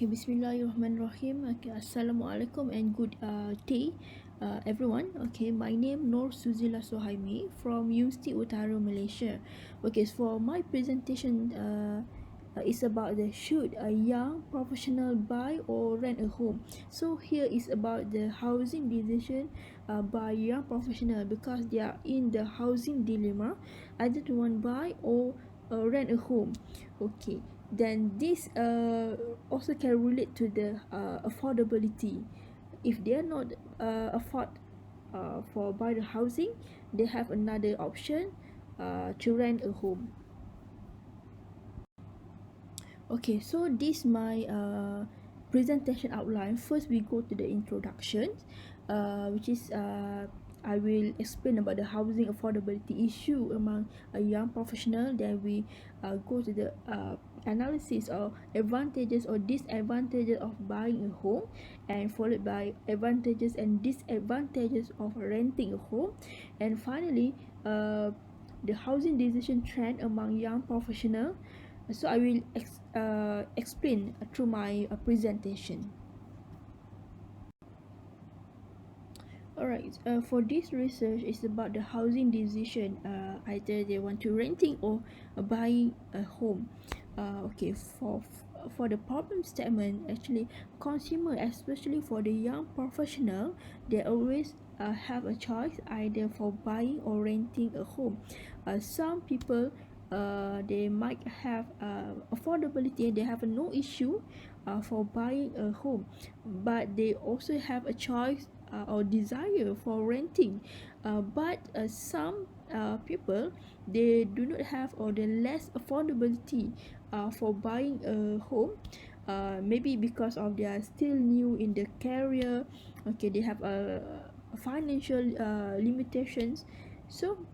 Okay, Bismillahirrahmanirrahim. Okay, Assalamualaikum and good day, everyone. Okay, my name Suzylah Sohaimi from University Utara, Malaysia. Okay, so for my presentation is about the should a young professional buy or rent a home. So here is about the housing decision by young professional because they are in the housing dilemma, either to want buy or rent a home. Okay, then this also can relate to the affordability. If they are not afford for buy the housing, they have another option to rent a home. Okay, so this my presentation outline. First we go to the introduction, which is I will explain about the housing affordability issue among a young professional. Then we go to the analysis of advantages or disadvantages of buying a home, and followed by advantages and disadvantages of renting a home, and finally the housing decision trend among young professional. So I will explain through my presentation. Alright, for this research is about the housing decision, either they want to renting or buying a home. Okay, for the problem statement, actually consumer, especially for the young professional, they always have a choice either for buying or renting a home. Some people they might have affordability, they have no issue for buying a home, but they also have a choice or desire for renting, but some people, they do not have or the less affordability for buying a home, maybe because of they are still new in the career. Okay, they have financial limitations. So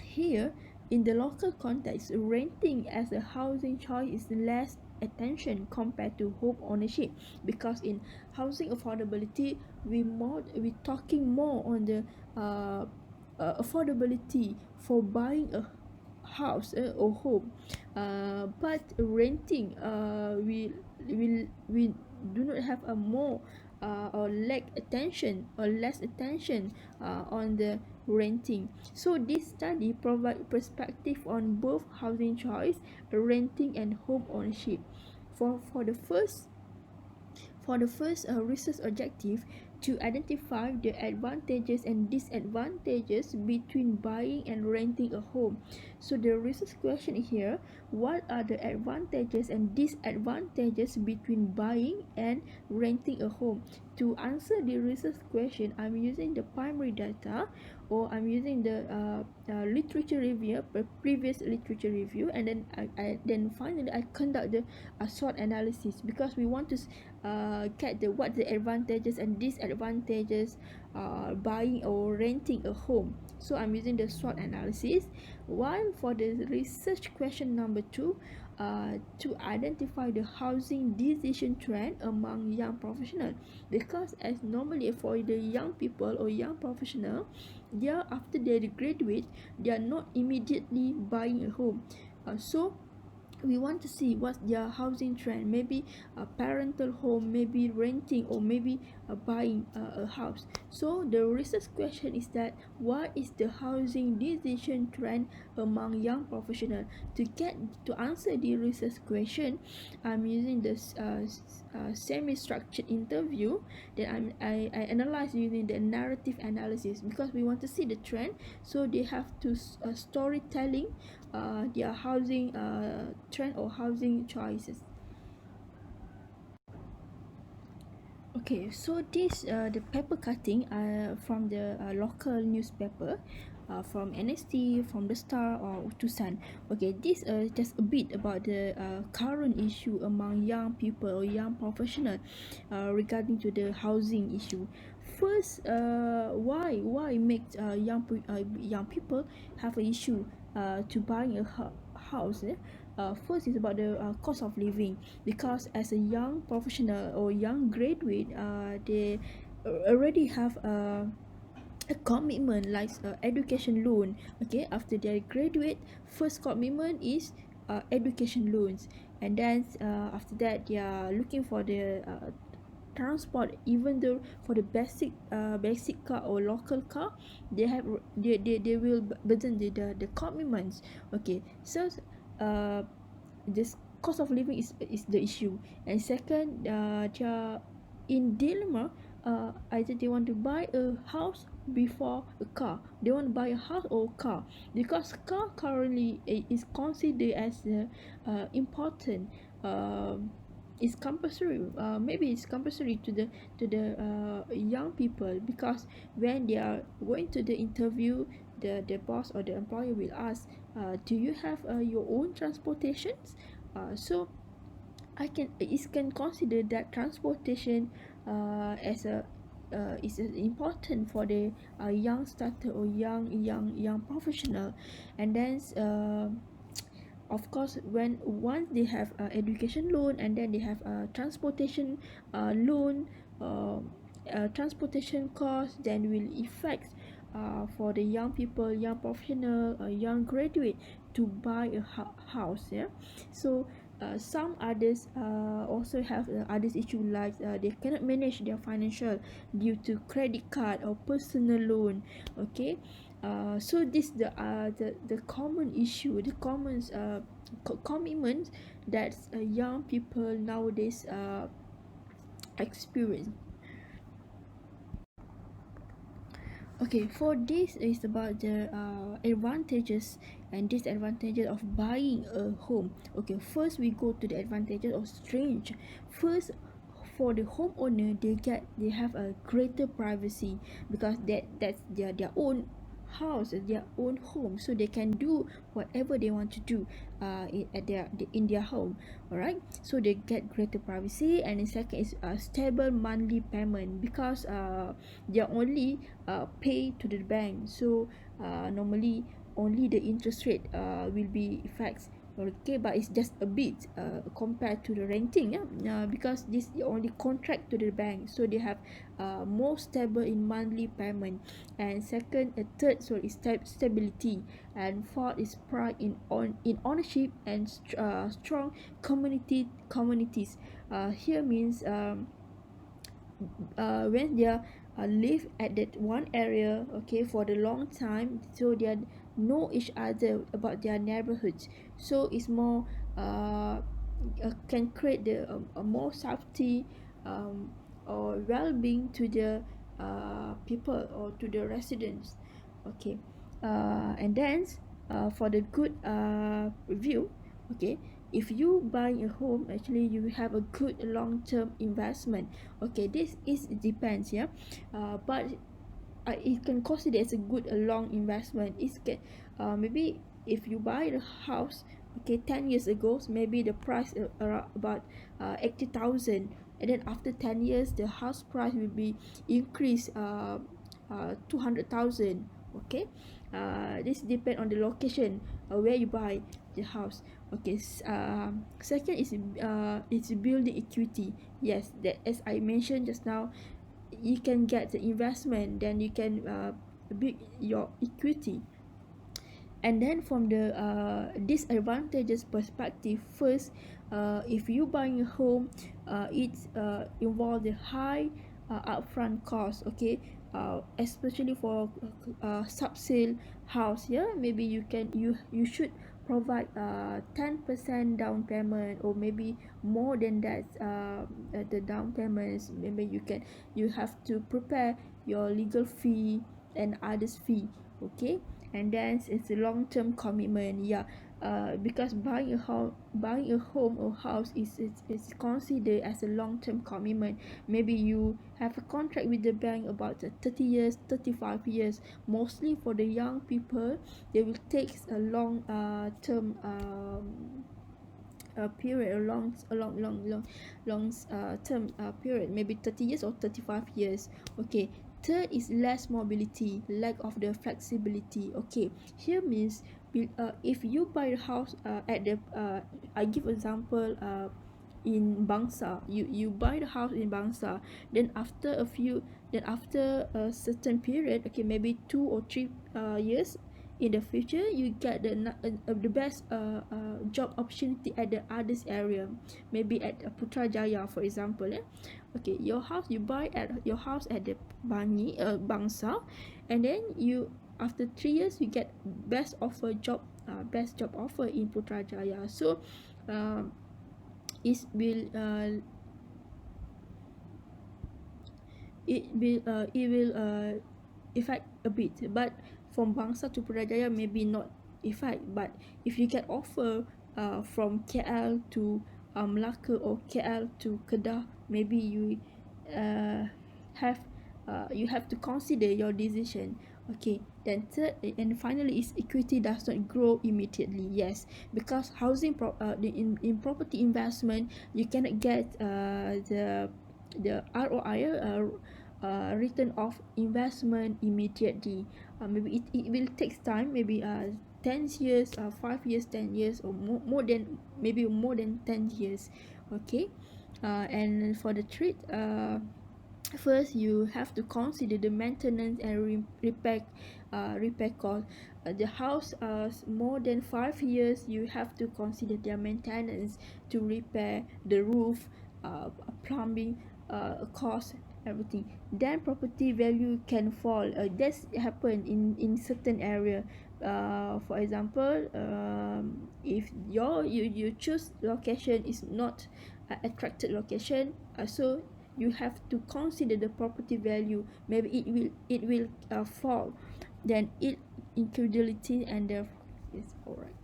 here, in the local context, renting as a housing choice is less attention compared to home ownership, because in housing affordability we talking more on the affordability for buying a house or home, but renting we do not have a more or lack attention or less attention on the renting. So this study provide perspective on both housing choice, renting and home ownership. For the first research objective, to identify the advantages and disadvantages between buying and renting a home. So the research question here: what are the advantages and disadvantages between buying and renting a home? To answer the research question, I'm using the primary data, or I'm using the literature review, previous literature review, and then then finally I conduct the SWOT analysis, because we want to get the what the advantages and disadvantages buying or renting a home. So I'm using the SWOT analysis. While for the research question number 2, to identify the housing decision trend among young professionals, because as normally for the young people or young professional, they are, after they graduate, they are not immediately buying a home. So we want to see what's their housing trend, maybe a parental home, maybe renting, or maybe buying a house. So the research question is that what is the housing decision trend among young professionals? To answer the research question, I'm using this semi-structured interview. Then I analyze using the narrative analysis, because we want to see the trend. So they have to storytelling their housing trend or housing choices. Okay, so this the paper cutting from the local newspaper, from NST, from the Star, or Utusan. Okay, this just a bit about the current issue among young people or young professional regarding to the housing issue. First, why make young people have an issue to buying a house? First is about the cost of living, because as a young professional or young graduate, they already have a commitment like education loan. Okay, after they graduate, first commitment is education loans. and then after that they are looking for the transport. Even though for the basic car or local car, they will burden the commitments. Okay, so uh this cost of living is the issue. And second, they are in dilemma. Either they want to buy a house before a car. They want to buy a house or car, because car currently is considered as important. It's compulsory. Maybe it's compulsory to the young people, because when they are going to the interview, the boss or the employer will ask, do you have your own transportations? So I can it can consider that transportation as a is important for the young starter or young professional. And then of course, when once they have education loan, and then they have transportation loan, transportation cost, then will affect for the young people, young professional, young graduate to buy a house. Yeah, so some others also have others issue, like they cannot manage their financial due to credit card or personal loan. Okay, so this the common issue, the common commitments that young people nowadays experience. Okay, for this is about the advantages and disadvantages of buying a home. Okay, first we go to the advantages of strange. First, for the homeowner, they have a greater privacy, because that's their own house, their own home, so they can do whatever they want to do in their home. All right, so they get greater privacy. And the second is a stable monthly payment, because they are only pay to the bank, so normally only the interest rate will be effects. Okay, but it's just a bit compared to the renting. Yeah, because this is only contract to the bank, so they have more stable in monthly payment. And second, a third, so is stability. And fourth is pride in ownership and strong communities. Here means when they are live at that one area, okay, for the long time, so they know each other about their neighborhoods. So it's more can create the a more safety or well-being to the people or to the residents. Okay, and then for the good view, okay, if you buy a home, actually you have a good long-term investment. Okay, this is depends. Yeah, but it can consider as a good long investment. It can maybe if you buy the house, okay, 10 years ago, maybe the price around about 80,000, and then after 10 years the house price will be increased 200,000. Okay, this depend on the location where you buy the house. Okay, second is it's building equity. Yes, that as I mentioned just now, you can get the investment, then you can build your equity. And then from the disadvantages perspective, first, if you buying a home, it's involve the high upfront cost. Okay, especially for sub-sale house. Yeah, maybe you should provide 10% down payment, or maybe more than that. The down payments, maybe you have to prepare your legal fee and others fee. Okay, and then it's a long-term commitment. Yeah, because buying a home or house is considered as a long-term commitment. Maybe you have a contract with the bank about 30 years, 35 years. Mostly for the young people, they will take a long term period, long term period, maybe 30 years or 35 years. Okay, third is less mobility, lack of the flexibility. Okay, here means if you buy a house at the I give example, in Bangsa, you buy the house in Bangsa, then after a certain period, okay, maybe 2 or 3 years, in the future you get the best job opportunity at the others area, maybe at Putrajaya for example. Okay, your house, you buy at your house at the Bangsa, and then you after 3 years you get best job offer in Putrajaya. So it will affect a bit, but from Bangsa to Putrajaya maybe not effect. But if you get offer from KL to Melaka or KL to Kedah, maybe uh, have you have to consider your decision. Okay, then third and finally is equity does not grow immediately. Yes, because in property investment you cannot get the ROI, return of investment immediately. It will take time, maybe 10 years, 5 years, 10 years, or more than, maybe more than 10 years. Okay, and for the trade, first you have to consider the maintenance and repair cost. The house more than 5 years, you have to consider their maintenance to repair the roof, plumbing cost, everything. Then property value can fall. That's happen in certain area. For example, if you choose location is not attracted location, so you have to consider the property value. Maybe it will fall, then it incredulity, and therefore is alright.